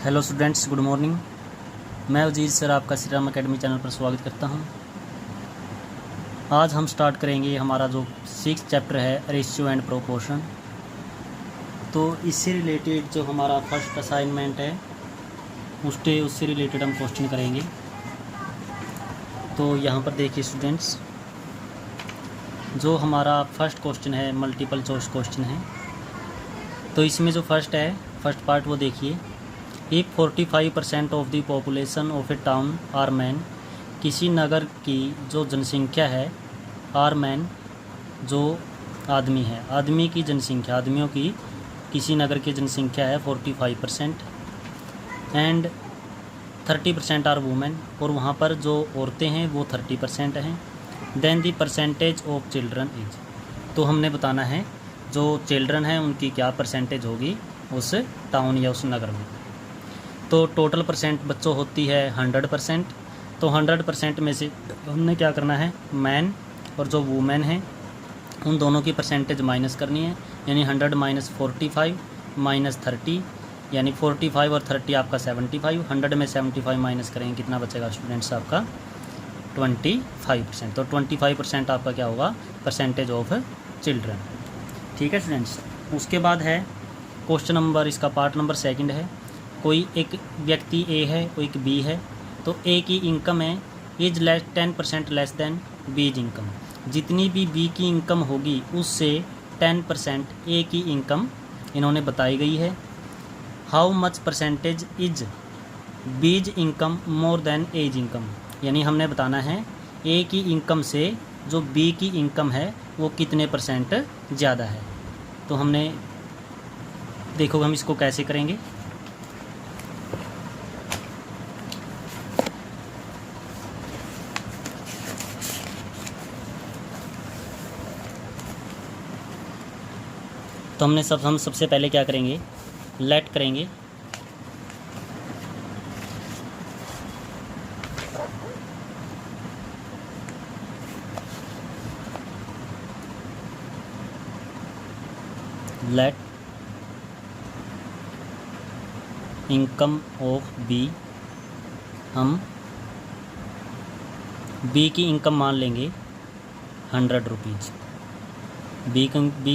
Hello students, good morning. मैं अजीज़ sir आपका Shri Ram academy channel पर स्वागत करता हूं। आज हम स्टार्ट करेंगे हमारा जो 6th चैप्टर है रेशियो एंड प्रोपोर्शन। तो इससे रिलेटेड जो हमारा फर्स्ट असाइनमेंट है उससे रिलेटेड हम क्वेश्चन करेंगे। तो यहाँ पर देखिए स्टूडेंट्स, जो हमारा फर्स्ट क्वेश्चन है मल्टीपल चॉइस क्वेश्चन है। तो इसमें जो फर्स्ट पार्ट वो देखिए। If 45% of the population of a town are man, किसी नगर की जो जनसंख्या है आर मैन, जो आदमी है, आदमी की जनसंख्या, आदमियों की किसी नगर की जनसंख्या है 45% एंड 30% आर वुमेन, और वहाँ पर जो औरतें हैं वो 30% हैं। Then the percentage of children is, तो हमने बताना है जो चिल्ड्रन हैं उनकी क्या परसेंटेज होगी उस टाउन या उस नगर में। तो टोटल परसेंट बच्चों होती है 100%। तो 100% में से हमने क्या करना है, मैन और जो वुमेन है उन दोनों की परसेंटेज माइनस करनी है। यानी 100 माइनस 45 माइनस 30, यानी 45 और 30 आपका 75। 100 में 75 माइनस करेंगे, कितना बचेगा स्टूडेंट्स आपका 25%। तो 25% आपका क्या होगा, परसेंटेज ऑफ चिल्ड्रन। ठीक है स्टूडेंट्स। उसके बाद है क्वेश्चन नंबर, इसका पार्ट नंबर 2 है। कोई एक व्यक्ति ए है, कोई एक बी है। तो ए की इनकम है इज 10% लेस देन बीज इनकम। जितनी भी बी की इनकम होगी उससे 10% ए की इनकम इन्होंने बताई गई है। How much percentage is B's income more than A's income, यानी हमने बताना है ए की इनकम से जो बी की इनकम है वो कितने परसेंट ज़्यादा है। तो हमने देखो हम इसको कैसे करेंगे। तो हम सबसे पहले क्या करेंगे, लेट करेंगे। लेट इनकम ऑफ बी, हम बी की इनकम मान लेंगे 100 रुपीज़। बी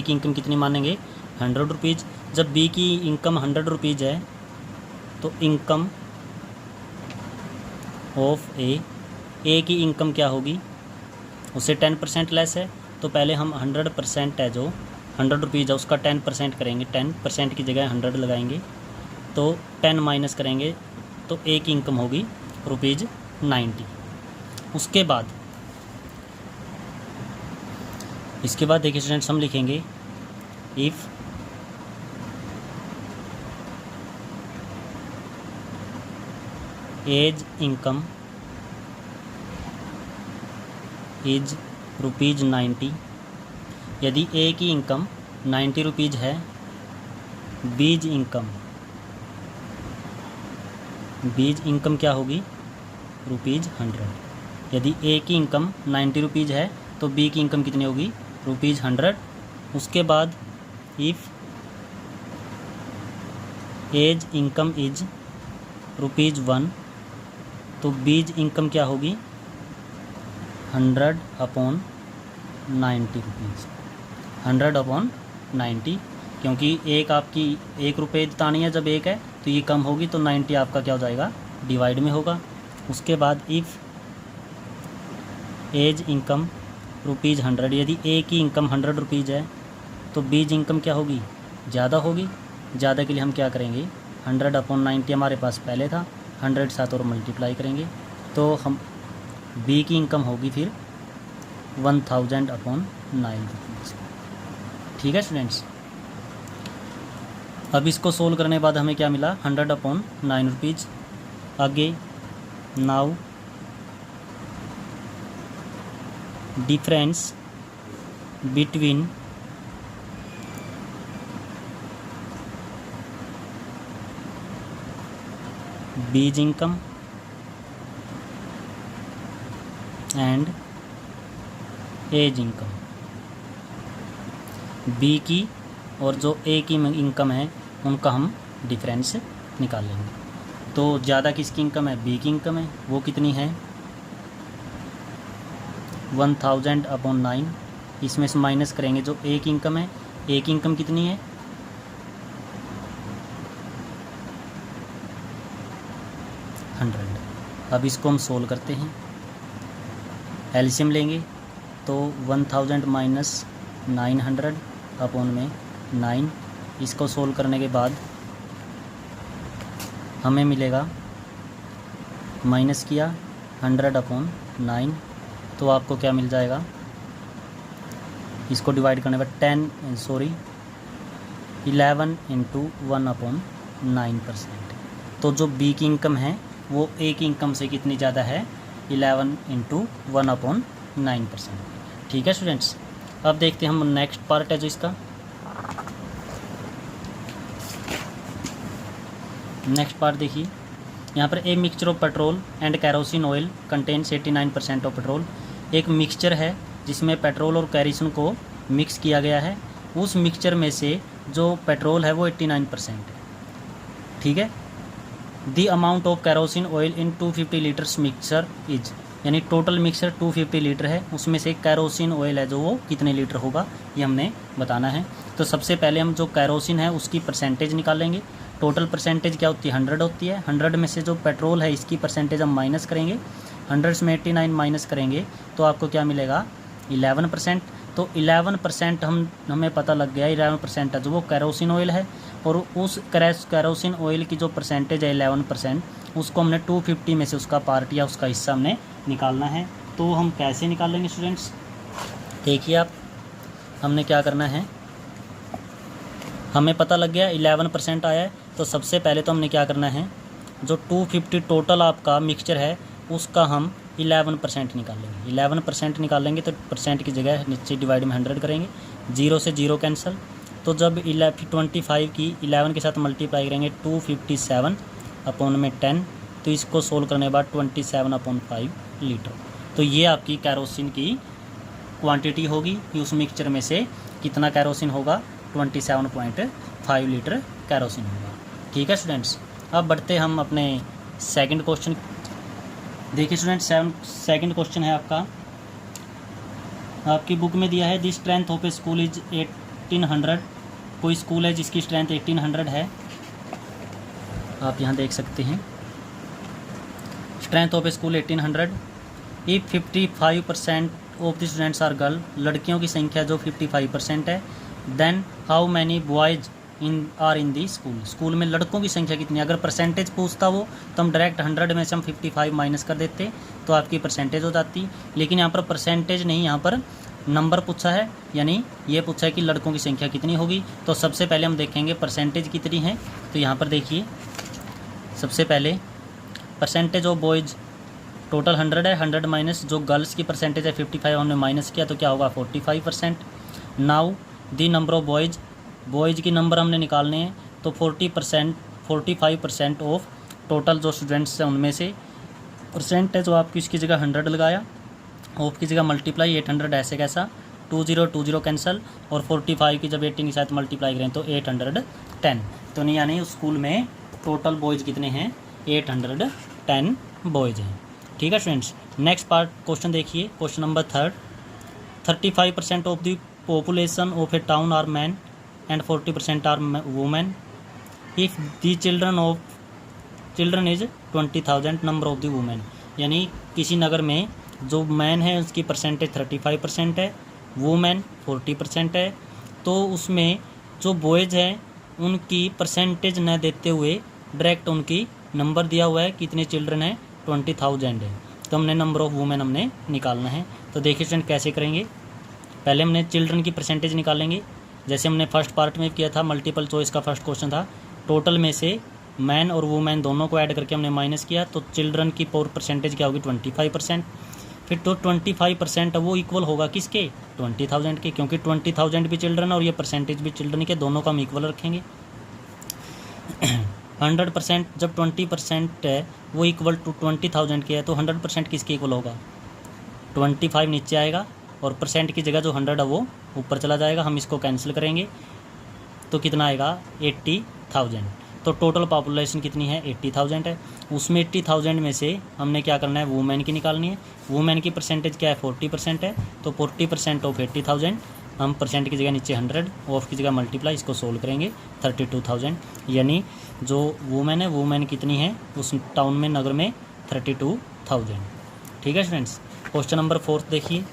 की इनकम कितनी मानेंगे, 100 रुपीज़। जब बी की इनकम 100 रुपीज़ है तो इनकम ऑफ ए की इनकम क्या होगी, उससे 10% लेस है। तो पहले हम 100% है, जो 100 रुपीज़ है उसका 10% करेंगे। 10% की जगह 100 लगाएंगे तो 10 माइनस करेंगे तो ए की इनकम होगी ₹90। इसके बाद देखिए स्टूडेंट्स, हम लिखेंगे इफ़ एज इनकम इज ₹90, यदि ए की इनकम 90 रुपीज़ है, बीज इनकम क्या होगी ₹100। यदि ए की इनकम 90 रुपीज़ है तो बी की इनकम कितनी होगी ₹100। उसके बाद इफ़ एज इनकम इज ₹1, तो बीज इनकम क्या होगी 100/90 रुपीज़। 100/90, क्योंकि एक आपकी 1 रुपये तानी है, जब एक है तो ये कम होगी तो 90 आपका क्या हो जाएगा, डिवाइड में होगा। उसके बाद इफ़ एज इनकम ₹100, यदि ए की इनकम 100 रुपीज़ है तो बीज इनकम क्या होगी, ज़्यादा होगी। ज़्यादा के लिए हम क्या करेंगे, 100/90 हमारे पास पहले था, 100 साथ और मल्टीप्लाई करेंगे तो हम बी की इनकम होगी फिर 1000/9 रुपीज़। ठीक है स्टूडेंट्स। अब इसको सोल्व करने के बाद हमें क्या मिला, 100/9 रुपीज़। आगे now difference between B's income and A's income, B की और जो ए की इनकम है उनका हम डिफरेंस निकाल लेंगे। तो ज़्यादा किसकी इनकम है? बी की इनकम है। वो कितनी है? 1000/9। इसमें से माइनस करेंगे जो ए की इनकम है। ए की इनकम कितनी है? 100। अब इसको हम सोल्व करते हैं, एलसीएम लेंगे तो 1000 माइनस 900 अपॉन में 9। इसको सोल्व करने के बाद हमें मिलेगा, माइनस किया 100/9, तो आपको क्या मिल जाएगा? इसको डिवाइड करने पर 11 × 1/9%। तो जो बी की इनकम है वो ए की इनकम से कितनी ज़्यादा है? 11 × 1/9%। ठीक है स्टूडेंट्स। अब देखते हैं हम नेक्स्ट पार्ट है जो इसका। नेक्स्ट पार्ट देखिए, यहाँ पर a mixture of petrol and kerosene oil contains 89% of petrol. एक मिक्सचर है जिसमें पेट्रोल और कैरोसिन को मिक्स किया गया है। उस मिक्सचर में से जो पेट्रोल है वो 89% है। ठीक है। The amount of kerosene oil in 250 litres mixture is, यानी टोटल मिक्सचर 250 लीटर है, उसमें से कैरोसिन ऑयल है जो वो कितने लीटर होगा ये हमने बताना है। तो सबसे पहले हम जो कैरोसिन है उसकी परसेंटेज निकालेंगे। टोटल परसेंटेज क्या होती है? 100 होती है। 100 में से जो पेट्रोल है इसकी परसेंटेज हम माइनस करेंगे। 100 में 89 माइनस करेंगे तो आपको क्या मिलेगा? 11%। तो 11% हमें पता लग गया 11% है जो वो कैरोसिन ऑयल है, और उस कैरोसिन ऑयल की जो परसेंटेज है 11%, उसको हमने 250 में से उसका पार्ट या उसका हिस्सा हमने निकालना है। तो हम कैसे निकालेंगे स्टूडेंट्स? देखिए आप, हमने क्या करना है, हमें पता लग गया 11% आया है। तो सबसे पहले तो हमने क्या करना है, जो 250 टोटल आपका मिक्सचर है उसका हम 11% निकालेंगे। 11% निकालेंगे तो परसेंट की जगह नीचे डिवाइड में 100 करेंगे, 0 से 0 कैंसिल। तो जब 25 की 11 के साथ मल्टीप्लाई करेंगे 257/10, तो इसको सोल्व करने के बाद 27/5 लीटर। तो ये आपकी कैरोसिन की क्वांटिटी होगी कि उस मिक्सचर में से कितना कैरोसिन होगा? 27.5 लीटर कैरोसिन होगा। ठीक है स्टूडेंट्स। अब बढ़ते हम अपने सेकंड क्वेश्चन। देखिए स्टूडेंट्स, सेकंड क्वेश्चन है आपकी बुक में दिया है, the strength of a school is 1800। कोई स्कूल है जिसकी स्ट्रेंथ 1800 है। आप यहाँ देख सकते हैं, strength of a school 1800। If 55% of the students are girl, लड़कियों की संख्या जो 55% है, then how many boys in the school. School में लड़कों की संख्या कितनी है? अगर परसेंटेज पूछता वो तो हम डायरेक्ट 100 में से हम 55 माइनस कर देते तो आपकी परसेंटेज हो जाती। लेकिन यहाँ पर परसेंटेज नहीं, यहाँ पर नंबर पूछा है, यानी ये पूछा है कि लड़कों की संख्या कितनी होगी। तो सबसे पहले हम देखेंगे परसेंटेज कितनी है। तो यहाँ पर देखिए, सबसे पहले परसेंटेज ऑफ बॉयज़ टोटल 100 है, 100 माइनस जो गर्ल्स की परसेंटेज है 55 हमने माइनस किया तो क्या होगा? 45%। Now the number of boys की नंबर हमने निकालने हैं, तो 45% ऑफ टोटल जो स्टूडेंट्स हैं उनमें से परसेंट है जो आपकी इसकी जगह 100 लगाया, ऑफ की जगह मल्टीप्लाई 800 ऐसे कैसा 20 कैंसिल, और 45 की जब 18 के साथ मल्टीप्लाई करें तो 810। तो नहीं, यानी उस स्कूल में टोटल बॉयज़ कितने हैं? 810 बॉयज़ हैं। ठीक है स्टूडेंट्स। नेक्स्ट पार्ट क्वेश्चन देखिए, question number 3। 35% of the population of a town are man and 40% are women. If the children is 20,000, number of the women, यानी किसी नगर में जो मैन है उसकी परसेंटेज 35% है, वुमेन 40% है, तो उसमें जो बॉयज़ हैं उनकी परसेंटेज न देते हुए डायरेक्ट उनकी नंबर दिया हुआ है, कितने चिल्ड्रन हैं? 20,000 है। तो हमने नंबर ऑफ़ वुमेन हमने निकालना है। तो देखिए स्टूडेंट कैसे करेंगे, पहले हमने चिल्ड्रन की परसेंटेज निकालेंगे, जैसे हमने फर्स्ट पार्ट में किया था, मल्टीपल चॉइस का फर्स्ट क्वेश्चन था। टोटल में से मैन और वुमेन दोनों को ऐड करके हमने माइनस किया, तो चिल्ड्रन की परसेंटेज क्या होगी? 25%। फिर तो 25% वो इक्वल होगा किसके? 20,000 के, क्योंकि 20,000 भी चिल्ड्रन और ये परसेंटेज भी चिल्ड्रन के, दोनों का हम इक्वल रखेंगे। 100% जब 20% है वो इक्वल टू 20,000 के है, तो 100% किसके इक्वल होगा? 25 नीचे आएगा और परसेंट की जगह जो 100 है वो ऊपर चला जाएगा। हम इसको कैंसिल करेंगे तो कितना आएगा? 80,000। तो टोटल पॉपुलेशन कितनी है 80,000 है। उसमें 80,000 में से हमने क्या करना है वुमेन की निकालनी है। वुमेन की परसेंटेज क्या है 40% है। तो 40% ऑफ 80,000 हम परसेंट की जगह नीचे 100 ऑफ की जगह मल्टीप्लाई, इसको सोल्व करेंगे 32,000। यानी जो वुमेन है वुमेन कितनी है उस टाउन में नगर में 32,000। ठीक है स्टूडेंट्स। क्वेश्चन नंबर 4 देखिए।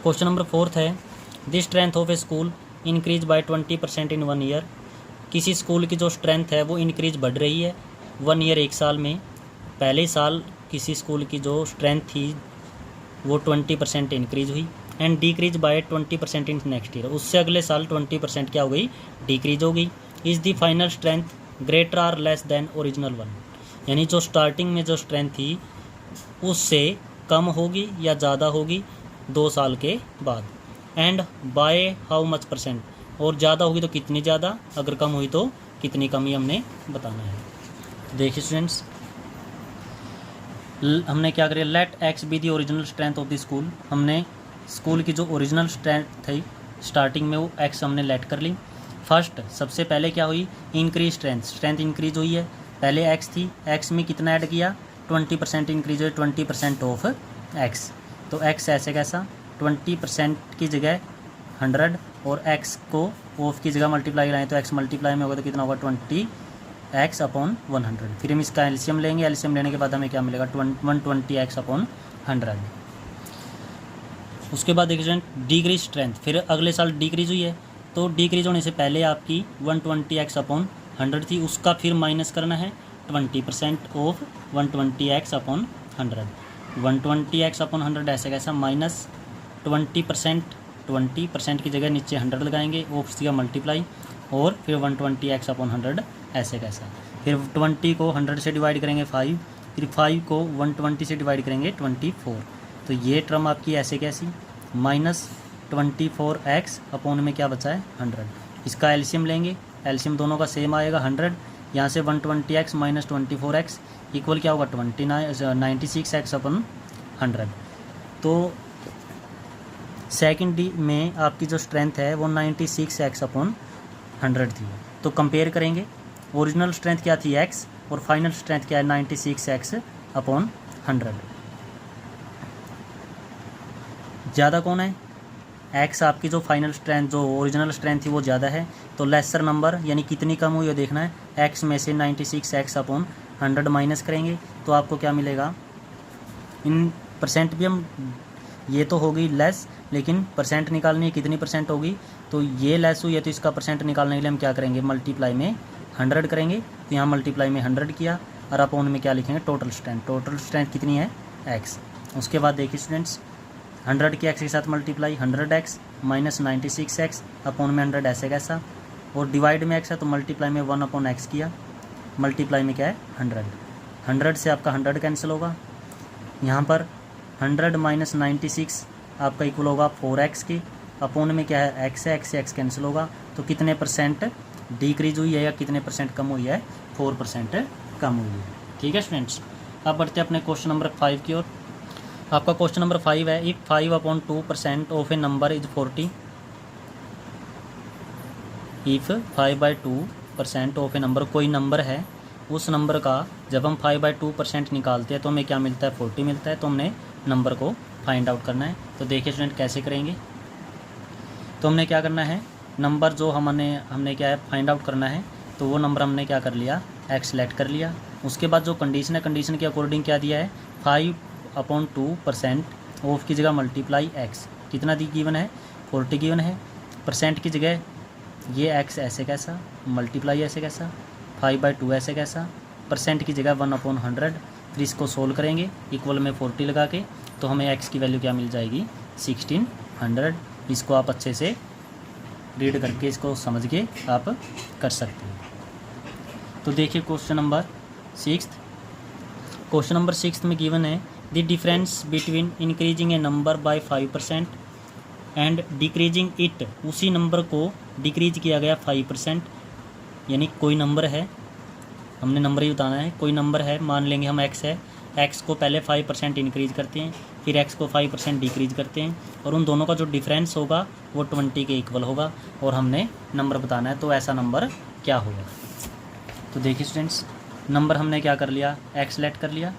क्वेश्चन नंबर 4 है the strength of a school increase by 20% in 1 year. किसी स्कूल की जो स्ट्रेंथ है वो इंक्रीज बढ़ रही है 1 ईयर, 1 साल में। पहले साल किसी स्कूल की जो स्ट्रेंथ थी वो 20% इंक्रीज हुई and decrease by 20% in next year. उससे अगले साल 20% क्या हो गई डिक्रीज हो गई। Is the final strength greater or less than original one. यानी जो स्टार्टिंग में जो स्ट्रेंथ थी उससे कम होगी या ज़्यादा होगी 2 साल के बाद। And by how much percent, और ज़्यादा होगी तो कितनी ज़्यादा, अगर कम हुई तो कितनी कमी हमने बताना है। देखिए स्टूडेंट्स हमने क्या करें, let x be the original strength of the school. हमने स्कूल की जो ओरिजिनल स्ट्रेंथ थी स्टार्टिंग में वो एक्स हमने लेट कर ली। फर्स्ट सबसे पहले क्या हुई इंक्रीज स्ट्रेंथ इंक्रीज हुई है। पहले एक्स थी, एक्स में कितना ऐड किया 20% इंक्रीज हुई, 20% ऑफ एक्स। तो एक्स ऐसे कैसा 20% की जगह 100 और एक्स को ऑफ की जगह मल्टीप्लाई कराएं तो एक्स मल्टीप्लाई में होगा तो कितना होगा 20x अपॉन 100। फिर हम इसका एलसीएम लेंगे, एलसीएम लेने के बाद हमें क्या मिलेगा 120x अपॉन 100। उसके बाद देखिए डिक्रीज स्ट्रेंथ, फिर अगले साल डिक्रीज हुई है तो डिक्रीज होने से पहले आपकी 120x अपॉन 100 थी, उसका फिर माइनस करना है 20% of 120x upon 100। 120x upon 100 ऐसे कैसा माइनस 20% की जगह नीचे 100 लगाएंगे, ऑफ की मल्टीप्लाई और फिर 120x अपॉन 100 ऐसे कैसा। फिर 20 को 100 से डिवाइड करेंगे 5, फिर 5 को 120 से डिवाइड करेंगे 24। तो ये टर्म आपकी ऐसे कैसी माइनस 24x अपॉन में क्या बचा है 100। इसका एलसीएम लेंगे, एलसीएम दोनों का सेम आएगा 100। यहाँ से 120x माइनस 24x इक्वल क्या होगा 96x अपॉन 100। तो सेकेंड डी में आपकी जो स्ट्रेंथ है वो 96x अपॉन 100 थी। तो कंपेयर करेंगे ओरिजिनल स्ट्रेंथ क्या थी x और फाइनल स्ट्रेंथ क्या है 96x अपॉन 100। ज़्यादा कौन है x, आपकी जो फाइनल स्ट्रेंथ जो ओरिजिनल स्ट्रेंथ थी वो ज़्यादा है। तो लेसर नंबर यानी कितनी कम हुई है देखना है। x में से 96x अपॉन 100 माइनस करेंगे तो आपको क्या मिलेगा। इन परसेंट भी हम ये तो होगी लेस, लेकिन परसेंट निकालनी है कितनी परसेंट होगी। तो ये लेस हुई है तो इसका परसेंट निकालने के लिए हम क्या करेंगे मल्टीप्लाई में 100 करेंगे। तो यहाँ मल्टीप्लाई में 100 किया और अपॉन में क्या लिखेंगे टोटल स्ट्रेंथ। टोटल स्ट्रेंथ कितनी है x। उसके बाद देखिए स्टूडेंट्स 100 की x के साथ multiply 100x minus 96x upon में 100 ऐसे कैसा, और डिवाइड में x है तो मल्टीप्लाई में 1 अपॉन x किया, मल्टीप्लाई में क्या है 100। 100 से आपका 100 कैंसिल होगा। यहाँ पर 100 माइनस 96 आपका इक्वल होगा 4x की, अपॉन में क्या है x है, x से x कैंसिल होगा। तो कितने परसेंट डिक्रीज हुई है या कितने परसेंट कम हुई है 4% कम हुई है। ठीक है स्टूडेंट्स। अब बढ़ते हैं अपने क्वेश्चन नंबर 5 की ओर। आपका क्वेश्चन नंबर 5 है if 5 upon 2% of A number is 40। If 5/2% of A number, कोई नंबर है उस नंबर का जब हम 5/2% निकालते हैं तो हमें क्या मिलता है 40 मिलता है। तो हमने नंबर को फाइंड आउट करना है। तो देखिए स्टूडेंट कैसे करेंगे। तो हमने क्या करना है नंबर जो हमने क्या है फाइंड आउट करना है। तो वो नंबर हमने क्या कर लिया x सेलेक्ट कर लिया। उसके बाद जो कंडीशन है कंडीशन के अकॉर्डिंग क्या दिया है 5/2% ऑफ की जगह मल्टीप्लाई x कितना दी गिवन है 40 गिवन है। परसेंट की जगह ये x ऐसे कैसा मल्टीप्लाई ऐसे कैसा 5/2 ऐसे कैसा, परसेंट की जगह 1/100। फिर इसको सोल्व करेंगे इक्वल में 40 लगा के तो हमें x की वैल्यू क्या मिल जाएगी 1600। इसको आप अच्छे से रीड करके इसको समझ के आप कर सकते हैं। तो देखिए क्वेश्चन नंबर 6। क्वेश्चन नंबर 6 में गिवन है the difference between increasing A number by 5% and decreasing it. उसी नंबर को डिक्रीज किया गया 5%। यानी कोई नंबर है, हमने नंबर ही बताना है। कोई नंबर है मान लेंगे हम x है, एक्स को पहले 5% इंक्रीज करते हैं, फिर एक्स को 5% डिक्रीज करते हैं, और उन दोनों का जो डिफरेंस होगा वो 20 के इक्वल होगा, और हमने नंबर बताना है। तो ऐसा नंबर क्या होगा। तो देखिए स्टूडेंट्स, नंबर हमने क्या कर लिया, एक्स लेट कर लिया।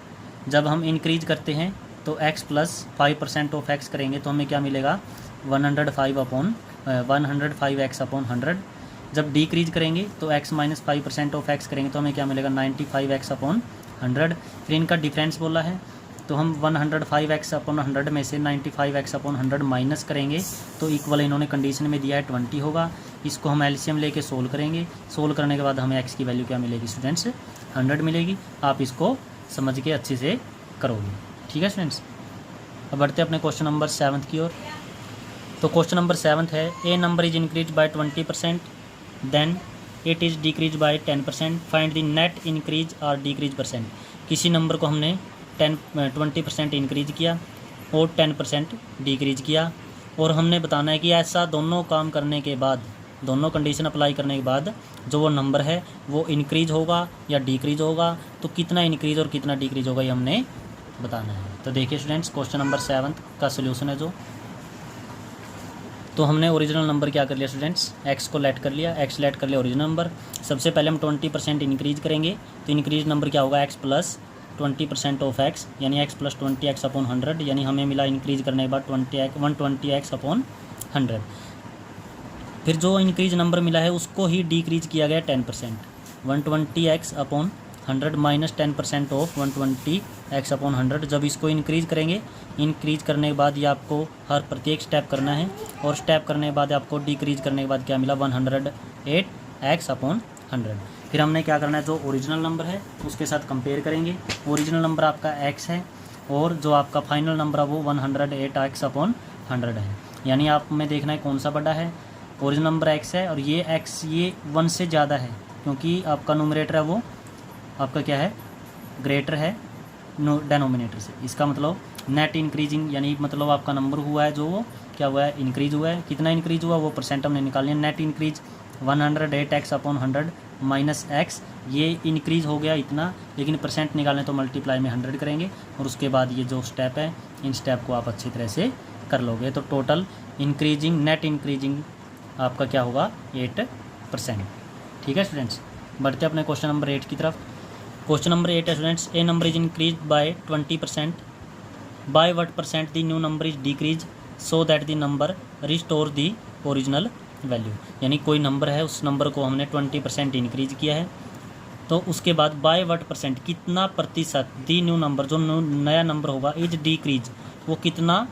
जब हम इंक्रीज करते हैं तो एक्स प्लस 5% ऑफ एक्स करेंगे तो हमें क्या मिलेगा, 105 एक्स अपॉन 100। जब डिक्रीज करेंगे तो एक्स माइनस 5% ऑफ एक्स करेंगे तो हमें क्या मिलेगा, 95 एक्स अपॉन 100। फिर इनका डिफरेंस बोला है तो हम 105 एक्स अपॉन 100 में से 95 एक्स अपॉन 100 माइनस करेंगे तो इक्वल इन्होंने कंडीशन में दिया है 20 होगा। इसको हम एलसीएम लेके सोल्व करेंगे। सोल्व करने के बाद हमें एक्स की वैल्यू क्या मिलेगी स्टूडेंट्स, 100 मिलेगी। आप इसको समझ के अच्छे से करोगे, ठीक है स्टूडेंट्स। अब बढ़ते हैं अपने क्वेश्चन नंबर 7 की ओर। तो क्वेश्चन नंबर 7 है, a number is increase by 20% then it is decrease by 10%, find the net increase और डिक्रीज परसेंट। किसी नंबर को हमने 20% इंक्रीज किया और 10% डिक्रीज किया, और हमने बताना है कि ऐसा दोनों काम करने के बाद, दोनों कंडीशन अप्लाई करने के बाद जो वो नंबर है वो इंक्रीज होगा या डिक्रीज होगा, तो कितना इंक्रीज और कितना डिक्रीज होगा ये हमने बताना है। तो देखिए स्टूडेंट्स, क्वेश्चन नंबर 7 का सोल्यूशन है जो, तो हमने ओरिजिनल नंबर क्या कर लिया स्टूडेंट्स, एक्स को लेट कर लिया, एक्स लेट कर लिया ओरिजिनल नंबर। सबसे पहले हम 20% इंक्रीज करेंगे तो इंक्रीज नंबर क्या होगा, एक्स प्लस 20% ऑफ एक्स, यानी एक्स प्लस 20 एक्स अपॉन 100, यानी हमें मिला इंक्रीज करने के बाद 120 एक्स अपॉन 100। फिर जो इंक्रीज नंबर मिला है उसको ही डिक्रीज किया गया 10%, 120 x upon 100 minus 10% of 120 x upon 100। जब इसको इंक्रीज करेंगे, इंक्रीज करने के बाद ये आपको हर प्रत्येक स्टेप करना है, और स्टेप करने के बाद आपको डिक्रीज करने के बाद क्या मिला, 108 एक्स अपॉन 100। फिर हमने क्या करना है, जो ओरिजिनल नंबर है उसके साथ कंपेयर करेंगे। ओरिजिनल नंबर आपका एक्स है और जो आपका फाइनल नंबर है वो 108 एक्स अपॉन 100 है, यानी आप में देखना है कौन सा बड़ा है। ओरिजिनल नंबर एक्स है और ये एक्स ये 1 से ज़्यादा है, क्योंकि आपका नोमिनेटर है वो आपका क्या है, ग्रेटर है डेनोमिनेटर से। इसका मतलब नेट इंक्रीजिंग, यानी मतलब आपका नंबर हुआ है जो वो क्या हुआ है, इंक्रीज हुआ है। कितना इंक्रीज हुआ वो परसेंट हमने निकाल लिया। Net increase 108 x upon 100 minus x, ये इंक्रीज हो गया इतना, लेकिन परसेंट निकालने तो मल्टीप्लाई में 100 करेंगे, और उसके बाद ये जो स्टेप है इन स्टेप को आप अच्छी तरह से कर लोगे। तो टोटल इंक्रीजिंग, नेट इंक्रीजिंग आपका क्या होगा, 8%, ठीक है स्टूडेंट्स। बढ़ते अपने क्वेश्चन नंबर 8 की तरफ। क्वेश्चन नंबर 8 है students, A number is increase by 20%, by what percent the new number is decrease so that the number restore the original value. यानी कोई नंबर है, उस नंबर को हमने 20% इंक्रीज किया है, तो उसके बाद बाय व्हाट परसेंट, कितना प्रतिशत, दी न्यू नंबर, जो नया नंबर होगा, इज डिक्रीज, वो कितना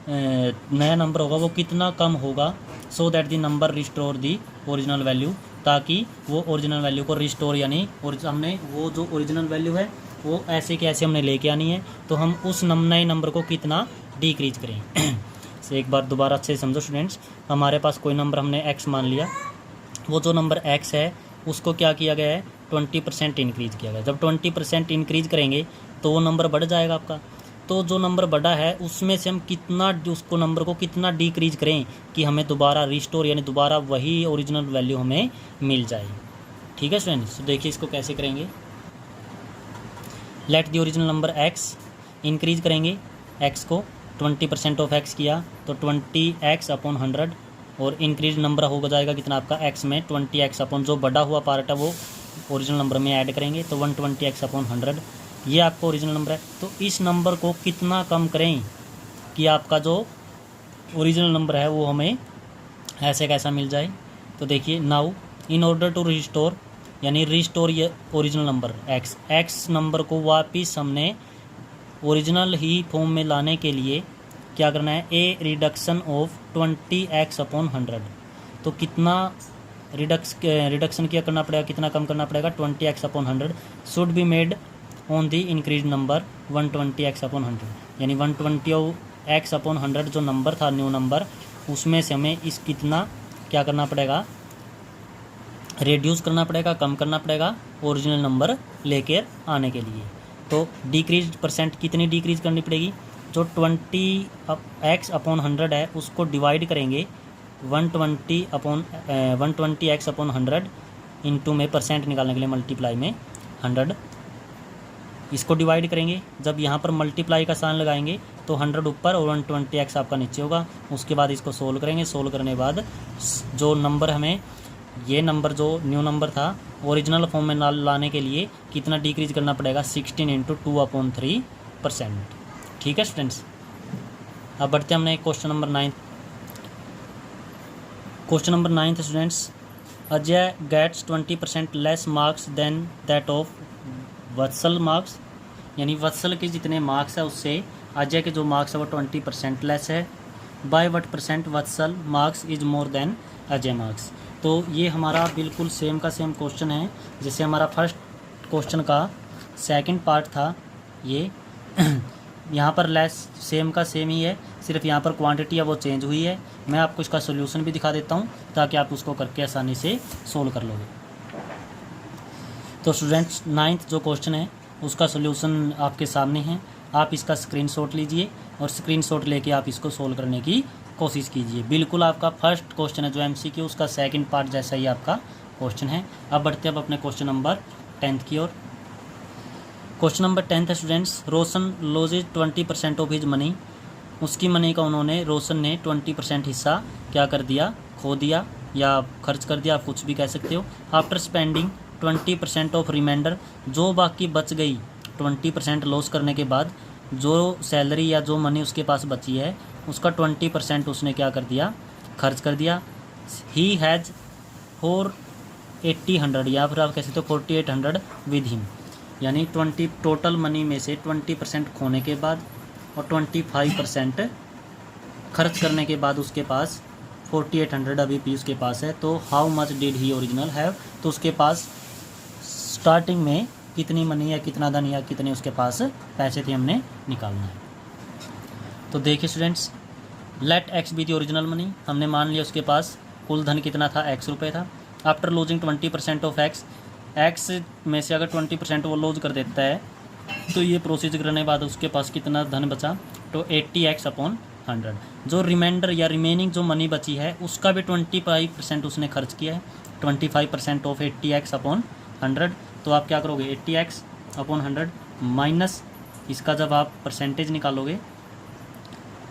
नया नंबर होगा वो कितना कम होगा, so that the number restore the original value, ताकि वो ओरिजिनल वैल्यू को रिस्टोर, यानी हमने वो जो ओरिजिनल वैल्यू है वो ऐसे के ऐसे हमने लेके आनी है, तो हम उस नए नंबर को कितना डिक्रीज करें। से एक बार दोबारा अच्छे से समझो स्टूडेंट्स, हमारे पास कोई नंबर हमने एक्स मान लिया, वो जो नंबर एक्स है उसको क्या किया गया है, 20% इंक्रीज किया गया। जब 20% इंक्रीज करेंगे तो वो नंबर बढ़ जाएगा आपका, तो जो नंबर बढ़ा है उसमें से हम कितना, उसको नंबर को कितना डिक्रीज करें कि हमें दोबारा रिस्टोर, यानी दोबारा वही ओरिजिनल वैल्यू हमें मिल जाए, ठीक है स्टूडेंट्स। तो देखिए इसको कैसे करेंगे, let the original number x, increase करेंगे एक्स को, 20% ऑफ एक्स किया तो 20x अपॉन 100, और इंक्रीज नंबर हो जाएगा कितना आपका एक्स में 20x अपॉन, जो बड़ा हुआ पार्ट है वो ओरिजिनल नंबर में ऐड करेंगे तो 120x अपॉन 100, ये आपका ओरिजिनल नंबर है। तो इस नंबर को कितना कम करें कि आपका जो ओरिजिनल नंबर है वो हमें ऐसे कैसा मिल जाए। तो देखिए, now in order to restore, यानी रिस्टोर ये ओरिजिनल नंबर एक्स नंबर को वापस हमने ओरिजिनल ही फॉर्म में लाने के लिए क्या करना है, ए रिडक्शन ऑफ 20x अपॉन 100। तो कितना रिडक्शन क्या करना पड़ेगा, कितना कम करना पड़ेगा, 20x upon 100 should be made on the increase number 120x upon 100, यानी 120x अपॉन 100 जो नंबर था न्यू नंबर, उसमें से हमें इस कितना क्या करना पड़ेगा, रिड्यूस करना पड़ेगा, कम करना पड़ेगा ओरिजिनल नंबर लेकर आने के लिए। तो डिक्रीज परसेंट कितनी डिक्रीज करनी पड़ेगी, जो 20x अपॉन 100 है उसको डिवाइड करेंगे 120x अपॉन 100 इंटू में परसेंट निकालने के लिए मल्टीप्लाई में 100 इसको डिवाइड करेंगे, जब यहाँ पर मल्टीप्लाई का साइन लगाएंगे तो 100 ऊपर और 120x आपका नीचे होगा। उसके बाद इसको सोल्व करेंगे, सोल्व करने के बाद जो नंबर हमें, ये नंबर जो न्यू नंबर था ओरिजिनल फॉर्म में लाने के लिए कितना डिक्रीज करना पड़ेगा, 16 × 2/3%। ठीक है स्टूडेंट्स। अब बढ़ते हैं हमने question number 9। Question number 9 students, Ajay gets 20% less marks than that of Vatsal marks, यानी वत्सल के जितने मार्क्स है उससे अजय के जो मार्क्स है वो 20% लेस है। By what % Vatsal marks is more than Ajay marks. तो ये हमारा बिल्कुल सेम का सेम क्वेश्चन है जैसे हमारा फर्स्ट क्वेश्चन का सेकंड पार्ट था। ये यहाँ पर लेस सेम का सेम ही है, सिर्फ यहाँ पर क्वांटिटी है वो चेंज हुई है। मैं आपको इसका सोल्यूशन भी दिखा देता हूँ ताकि आप उसको करके आसानी से सोल्व कर लोगे। तो स्टूडेंट्स 9th जो क्वेश्चन है उसका सोल्यूशन आपके सामने है, आप इसका स्क्रीनशॉट लीजिए और स्क्रीनशॉट लेके आप इसको सोल्व करने की कोशिश कीजिए। बिल्कुल आपका फर्स्ट क्वेश्चन है जो MCQ उसका सेकंड पार्ट जैसा ही आपका क्वेश्चन है। अब बढ़ते हैं अब अपने क्वेश्चन नंबर 10 की ओर। क्वेश्चन नंबर 10 है students, Roshan lodges 20% of his money. उसकी मनी का रोशन ने 20% हिस्सा क्या कर दिया, खो दिया या खर्च कर दिया, आप कुछ भी कह सकते हो। आफ्टर स्पेंडिंग 20% ऑफ रिमाइंडर, जो बाकी बच गई 20% लॉस करने के बाद जो सैलरी या जो मनी उसके पास बची है उसका 20% उसने क्या कर दिया, खर्च कर दिया। ही हैज़ 480 या फिर आप कह सकते हो 4800 विद हिम, यानी 20 टोटल मनी में से 20% खोने के बाद और 25% खर्च करने के बाद उसके पास 4800 अभी भी उसके पास है। तो how much did he original have, तो उसके पास स्टार्टिंग में कितनी मनी या कितना धन या कितने उसके पास पैसे थे हमने निकालना है। तो देखिए students, let x be the original money, हमने मान लिया उसके पास कुल धन कितना था, x रुपये था। आफ्टर लूजिंग 20% ऑफ एक्स में से अगर 20% वो लूज कर देता है तो ये प्रोसीजर करने के बाद उसके पास कितना धन बचा, तो 80x/100। जो रिमाइंडर या रिमेनिंग जो मनी बची है उसका भी 25% उसने खर्च किया है, 25% ऑफ 80x/100। तो आप क्या करोगे, 80x/100 माइनस इसका जब आप परसेंटेज निकालोगे,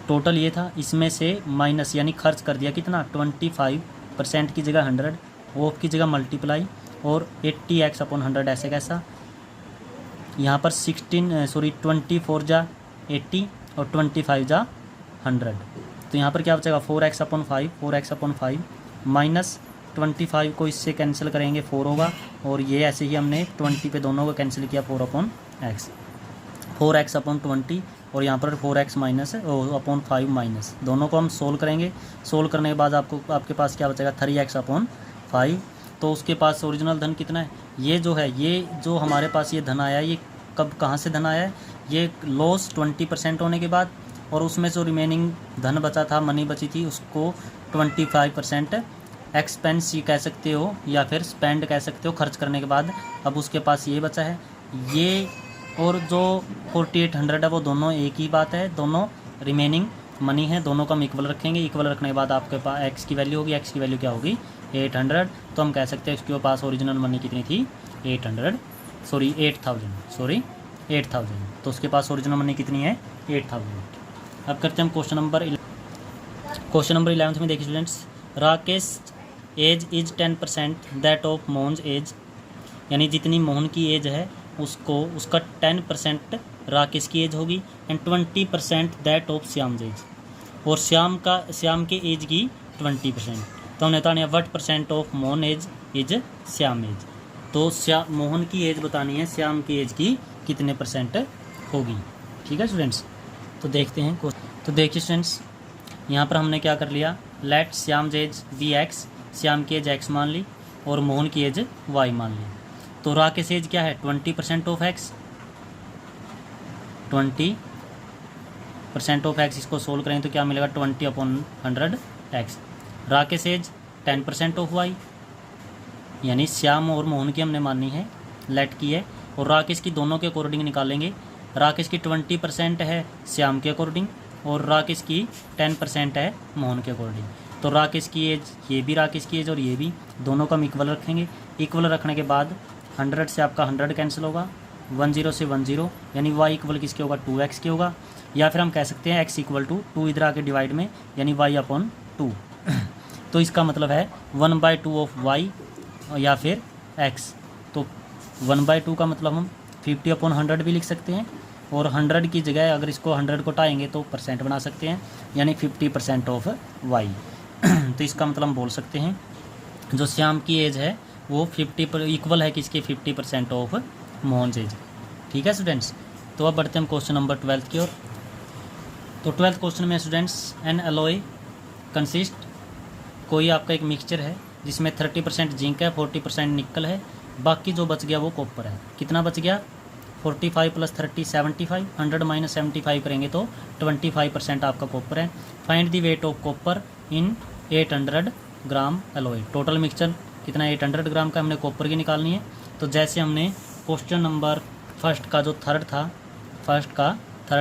टोटल ये था, इसमें से माइनस यानी खर्च कर दिया कितना, 25% की जगह 100, ऑफ की जगह मल्टीप्लाई और 80x/100 ऐसे कैसा। यहाँ पर 24 जा 80 और 25 जा 100, तो यहाँ पर क्या बचेगा 4x/5 माइनस 25 को इससे कैंसिल करेंगे 4 होगा, और ये ऐसे ही हमने 20 पे दोनों को कैंसिल किया 4/x, 4x/20 और यहाँ पर 4x माइनस अपॉन 5 माइनस, दोनों को हम सोल्व करेंगे। सोल्व करने के बाद आपके पास क्या बचेगा 3x/5। तो उसके पास ओरिजिनल धन कितना है, ये जो हमारे पास ये धन आया ये कहाँ से धन आया है, ये लॉस 20% होने के बाद, और उसमें जो रिमेनिंग धन बचा था, मनी बची थी, उसको 25% एक्सपेंस कह सकते हो या फिर स्पेंड कह सकते हो, खर्च करने के बाद अब उसके पास ये बचा है। ये और जो 4800 है वो दोनों एक ही बात है, दोनों रिमेनिंग मनी है, दोनों को हम इक्वल रखेंगे। इक्वल रखने के बाद आपके पास एक्स की वैल्यू होगी, एक्स की वैल्यू क्या होगी 800। तो हम कह सकते हैं उसके पास ओरिजिनल मनी कितनी थी 8000। तो उसके पास ओरिजिनल मनी कितनी है 8000। अब करते हैं हम क्वेश्चन नंबर 11 में। देखिए students, Rakesh age is 10% that of Mohan age, यानी जितनी मोहन की एज है उसका 10% राकेश की एज होगी, and 20% that of Shyam age, और श्याम के एज की 20%। तो हमने बताना है what % of Mohan age is Shyam age, तो मोहन की एज बतानी है, श्याम की एज की कितने % होगी। ठीक है स्टूडेंट्स, तो देखते हैं। तो देखिए स्टूडेंट्स, यहाँ पर हमने क्या कर लिया, let Shyam age be x, Shyam की एज x मान ली और मोहन की एज y मान ली। तो राकेश एज क्या है 20% ऑफ x, 20% ऑफ x, इसको सोल्व करेंगे तो क्या मिलेगा 20/100x। Rakesh as 10% of y, यानी श्याम और मोहन की हमने माननी है, लेट की है, और राकेश की दोनों के अकॉर्डिंग निकालेंगे। राकेश की 20% है श्याम के अकॉर्डिंग और राकेश की 10% है मोहन के अकॉर्डिंग। तो राकेश की एज, ये भी राकेश की एज और ये भी, दोनों को हम इक्वल रखेंगे। इक्वल रखने के बाद 100 से आपका 100 कैंसिल होगा, 10 से 10 यानी y इक्वल किसके होगा 2x के होगा, या फिर हम कह सकते हैं x इक्वल टू 2 इधर आके डिवाइड में यानी y अपॉन 2। तो इसका मतलब है 1/2 ऑफ y या फिर x। तो 1/2 का मतलब हम 50/100 भी लिख सकते हैं, और 100 की जगह अगर इसको 100 को टाएंगे तो परसेंट बना सकते हैं, यानी 50% ऑफ y। तो इसका मतलब हम बोल सकते हैं जो श्याम की एज है वो 50 पर इक्वल है किसके 50% ऑफ मोहन एज। ठीक है स्टूडेंट्स। तो अब बढ़ते हैं हम क्वेश्चन नंबर 12 की ओर। तो 12th क्वेश्चन में स्टूडेंट्स एन एलॉय कंसिस्ट, कोई आपका एक मिक्सचर है जिसमें 30% जिंक है, 40% निकल है, बाकी जो बच गया वो कॉपर है। कितना बच गया 45 + 30 75, 100 - 75 करेंगे तो 25% आपका कॉपर है। Find the weight of copper in 800 gram alloy. Total mixture कितना 800 ग्राम का हमने कॉपर की निकालनी है। तो जैसे हमने क्वेश्चन नंबर फर्स्ट का जो थर्ड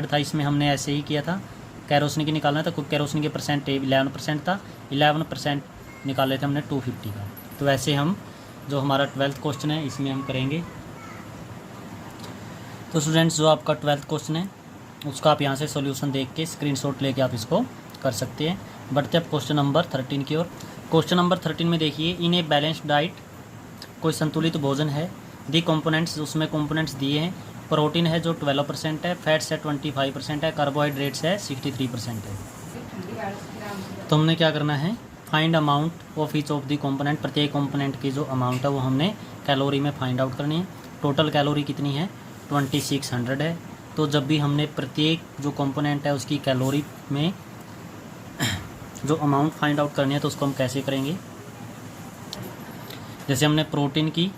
था इसमें हमने ऐसे ही किया था, कैरोसिन की निकालना था, क्योंकि कैरोसिन के परसेंट 11% था, 11% निकाले थे हमने 250 का। तो वैसे हम जो हमारा 12th क्वेश्चन है इसमें हम करेंगे। तो स्टूडेंट्स जो आपका 12th क्वेश्चन है उसका आप यहाँ से सॉल्यूशन देख के स्क्रीनशॉट लेके आप इसको कर सकते हैं। बढ़ते हैं क्वेश्चन नंबर 13 की ओर। क्वेश्चन नंबर 13 में देखिए, इन ए बैलेंस्ड डाइट, कोई संतुलित भोजन है, दी कंपोनेंट्स, उसमें कंपोनेंट्स दिए हैं, प्रोटीन है जो 12% है, फैट्स है 25% है, कार्बोहाइड्रेट्स है 63% है। तो हमने क्या करना है, find amount of each of the component, प्रत्येक कंपोनेंट की जो अमाउंट है वो हमने कैलोरी में फाइंड आउट करनी है। टोटल कैलोरी कितनी है 2600 है। तो जब भी हमने प्रत्येक जो कंपोनेंट है उसकी कैलोरी में जो अमाउंट फाइंड आउट करनी है तो उसको हम कैसे करेंगे, जैसे हमने प्रोटीन की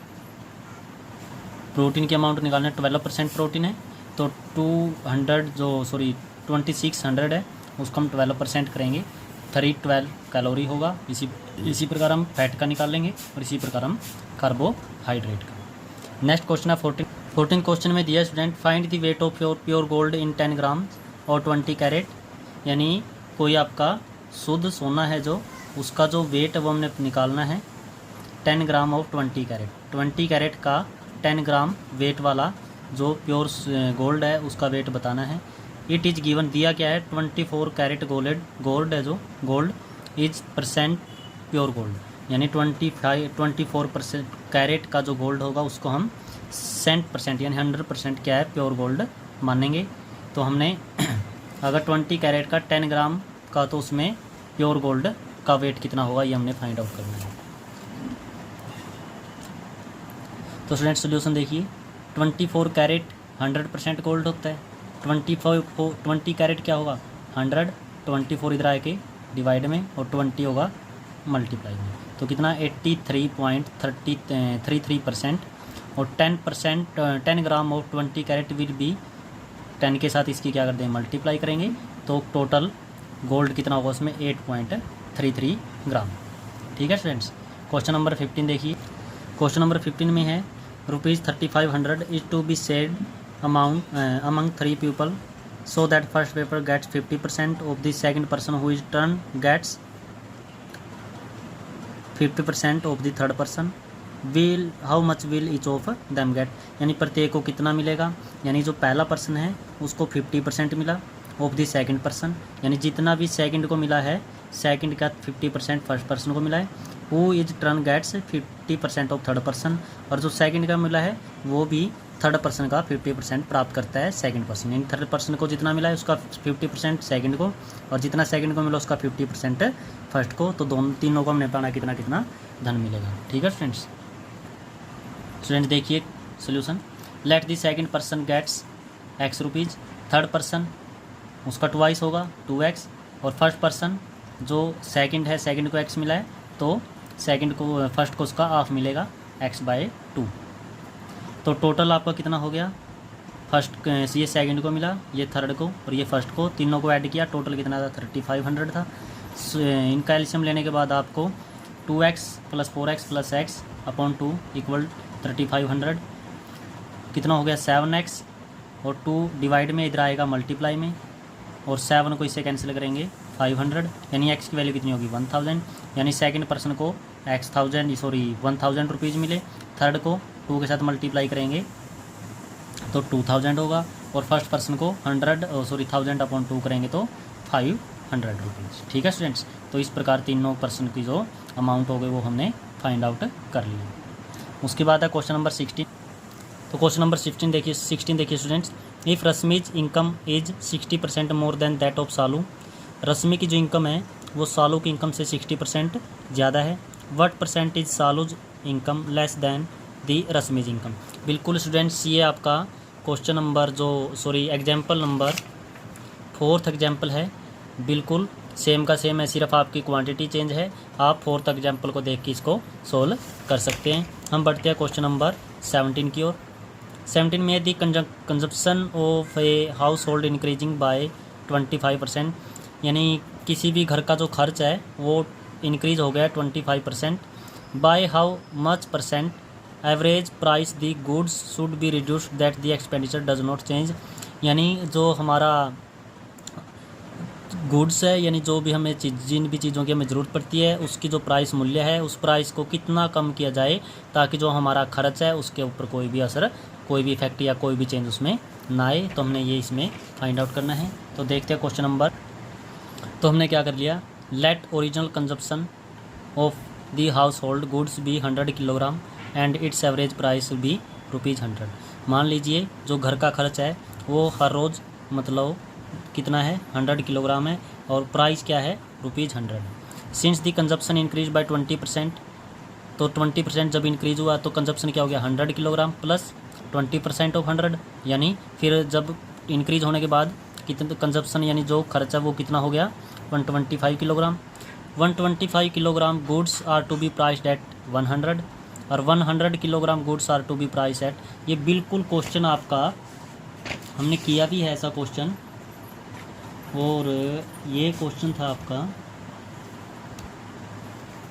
अमाउंट निकालना है, 12% प्रोटीन है तो 2600 है उसको हम 12% करेंगे, 312 कैलोरी होगा। इसी प्रकार हम फैट का निकाल लेंगे और इसी प्रकार हम कार्बोहाइड्रेट का। नेक्स्ट क्वेश्चन है 14 क्वेश्चन में दिया student, find the weight of pure gold in 10 ग्राम और 20 कैरेट, यानी कोई आपका शुद्ध सोना है जो उसका जो वेट है वो हमने निकालना है 10 ग्राम ऑफ 20 कैरेट। 20 कैरेट का 10 ग्राम वेट वाला जो प्योर गोल्ड है उसका वेट बताना है। इट इज़ गिवन, दिया क्या है 24 कैरेट गोल्ड है जो gold is percent pure gold, यानी 24% कैरेट का जो गोल्ड होगा उसको हम % यानी 100% क्या है प्योर गोल्ड मानेंगे। तो हमने अगर 20 कैरेट का 10 ग्राम का तो उसमें प्योर गोल्ड का वेट कितना होगा ये हमने फाइंड आउट करना है। तो स्टूडेंट सोल्यूशन देखिए, 24 कैरेट 100% गोल्ड होता है, 20 कैरेट क्या होगा 100, 24 इधर आके डिवाइड में और 20 होगा मल्टीप्लाई में, तो कितना 83.33% और 10 gram of 20 carat will be 10 के साथ इसकी क्या करते हैं मल्टीप्लाई करेंगे तो टोटल गोल्ड कितना होगा उसमें 8.33 ग्राम। ठीक है स्टूडेंट्स। क्वेश्चन नंबर 15 देखिए, क्वेश्चन नंबर 15 में है ₹3500 is to be shared among 3 people so that first paper gets 50% of the second person who is turn gets 50% of the third person, will how much will each of them get, यानी प्रत्येक को कितना मिलेगा, यानी जो पहला person है उसको 50% मिला ऑफ द सेकंड पर्सन, यानी जितना भी सेकंड को मिला है सेकंड का 50% फर्स्ट पर्सन को मिला है। Who is turn gets 50% of third person, और जो सेकंड का मिला है वो भी थर्ड पर्सन का 50% प्राप्त करता है सेकंड पर्सन, यानी थर्ड पर्सन को जितना मिला है उसका 50% सेकंड को, और जितना सेकंड को मिला उसका 50% फर्स्ट को। तो तीनों को हमने पाना कितना कितना धन मिलेगा। ठीक है स्टूडेंट्स। स्टूडेंट देखिए solution, let the second person gets x rupees, third person उसका 2x होगा 2x, और फर्स्ट पर्सन जो सेकंड है सेकंड को x मिला है तो सेकंड को फर्स्ट को उसका हाफ मिलेगा x/2। तो टोटल आपका कितना हो गया, फर्स्ट ये सेकंड को मिला, ये थर्ड को और ये फर्स्ट को, तीनों को ऐड किया, टोटल कितना था 3500 था। इनका एलसीएम लेने के बाद आपको 2x + 4x + x अपॉन 2 = 3500 कितना हो गया 7x, और 2 डिवाइड में इधर आएगा मल्टीप्लाई में, और 7 को इससे कैंसिल करेंगे 500, यानी x की वैल्यू कितनी होगी 1000, यानी सेकंड पर्सन को 1000 रुपीज़ मिले, थर्ड को 2 के साथ मल्टीप्लाई करेंगे तो 2000 होगा, और फर्स्ट पर्सन को 1000 अपॉन 2 करेंगे तो 500 रुपीज़। ठीक है स्टूडेंट्स, तो इस प्रकार तीनों पर्सन की जो अमाउंट हो गई वो हमने फाइंड आउट कर लिया। उसके बाद है क्वेश्चन नंबर 16। तो क्वेश्चन नंबर 16 देखिए students, if Rashmi's income is 60% more than that of Salu. Rashmi की जो इनकम है वो सालू की इनकम से 60% ज़्यादा है। What percent is Salu's income less than the Rashmi's income. बिल्कुल स्टूडेंट्स, ये आपका question number example number 4th example है, बिल्कुल सेम का सेम है, सिर्फ आपकी क्वांटिटी चेंज है। आप 4th एग्जाम्पल को देख के इसको सोल्व कर सकते हैं। हम बढ़ते हैं क्वेश्चन नंबर 17 की ओर। 17 में the consumption of a household increasing by 25%, यानी किसी भी घर का जो खर्च है वो इंक्रीज हो गया 25%। By how much percent average price the goods should be reduced that the expenditure does not change, यानी जो हमारा गुड्स है, यानी जो भी हमें जिन भी चीज़ों की हमें ज़रूरत पड़ती है उसकी जो प्राइस मूल्य है उस प्राइस को कितना कम किया जाए ताकि जो हमारा खर्च है उसके ऊपर कोई भी असर, कोई भी इफेक्ट या कोई भी चेंज उसमें ना आए। तो हमने ये इसमें फाइंड आउट करना है। तो देखते हैं क्वेश्चन नंबर। तो हमने क्या कर लिया, let original consumption of the household goods be 100 kilogram and its average price be ₹100। मान लीजिए जो घर का खर्च है वो हर रोज़ मतलब कितना है 100 किलोग्राम है, और प्राइस क्या है ₹100। Since the consumption increase by 20%, तो 20% जब इंक्रीज हुआ तो कंजप्शन क्या हो गया 100 किलोग्राम प्लस 20% ऑफ 100, यानी फिर जब इंक्रीज होने के बाद कितना कंजप्शन यानी जो खर्चा वो कितना हो गया 125 kilogram. 125 kilogram goods are to be priced at 100 और 100 kilogram goods are to be price at. ये बिल्कुल क्वेश्चन आपका हमने किया भी है ऐसा क्वेश्चन, और ये क्वेश्चन था आपका,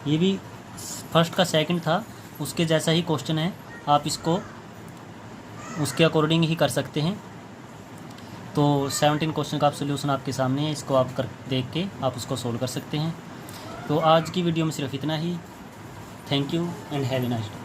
ये भी फर्स्ट का सेकंड था उसके जैसा ही क्वेश्चन है। आप इसको उसके अकॉर्डिंग ही कर सकते हैं। तो 17 क्वेश्चन का आप सोल्यूशन आपके सामने है, इसको आप देख के आप उसको सोल्व कर सकते हैं। तो आज की वीडियो में सिर्फ इतना ही। Thank you and have a nice day.